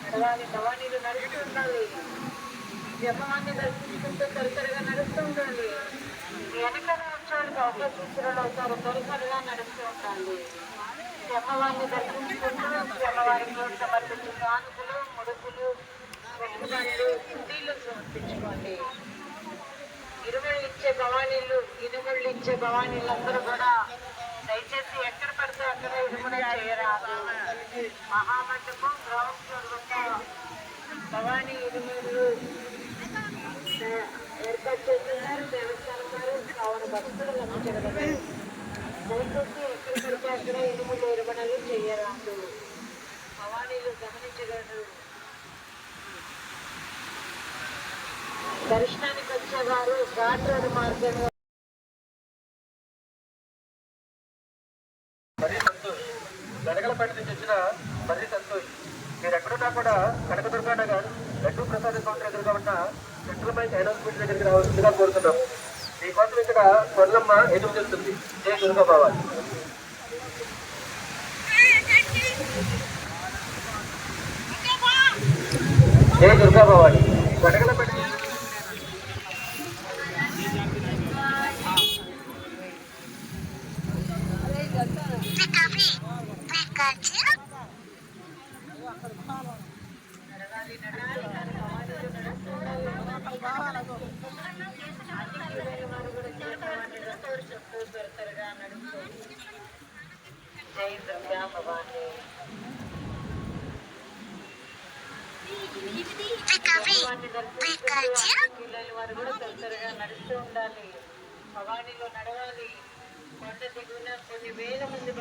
నడవాలి, భవానీలు నడుస్తుండాలి. జపమాన్ని దర్శించుకుంటూ త్వరగా నడుస్తూ ఉండాలి. వెనకన వచ్చేవాళ్ళకి అవకాశిస్తులు అవుతారు, త్వరగా నడుస్తూ ఉండాలి. జపవాన్ని దర్శించుకుంటూ జపవారికి సమర్పించే కానుకలు, ముడుపులు, వెట్టుబడులు, కుండీలు సమర్పించుకోండి. ఇరుముళ్ళు ఇచ్చే భవానీలు, ఇనుముళ్ళు ఇచ్చే భవానీలందరూ కూడా దయచేసి ఎక్కడ పడితే అక్కడ ఇరుములు చేయరాదు. మహామండపం గ్రౌండ్ ఫ్లోర్ వద్ద భవానీ ఇరుములు ఏర్పాటు చేస్తున్నారు దేవస్థానం వారు. కావున భక్తులు గమనించగలరు. దయచేసి ఎక్కడ పడితే అక్కడ ఇరుములు ఇరుమణలు చేయరాదు. భవానీలు గమనించగలరు. దర్శనానికి వచ్చేవారు ఘాట్ రోడ్డు మార్గం గడగలపేట నుంచి వచ్చిన మరీ సంతోష్. మీరు ఎక్కడున్నా కూడా కనకదుర్గ నగర్ లడ్డూ ప్రసాద కౌంటర్ ఎదురుగా ఉన్న సెంట్రల్ బ్యాంక్ అనౌన్స్మెంట్ దగ్గరికి రావాల్సిందిగా కోరుతున్నాం. మీకోసం ఇక్కడ స్వర్ణమ్మ ఎదురు చేస్తుంది. జై దుర్గా భవాని. జై దుర్గా భవాని. గడగలపేట వారు కూడా త్వరగా నడుస్తూ ఉండాలి. భవానీలో నడవాలి. కొండ దిగున కొన్ని వేల మంది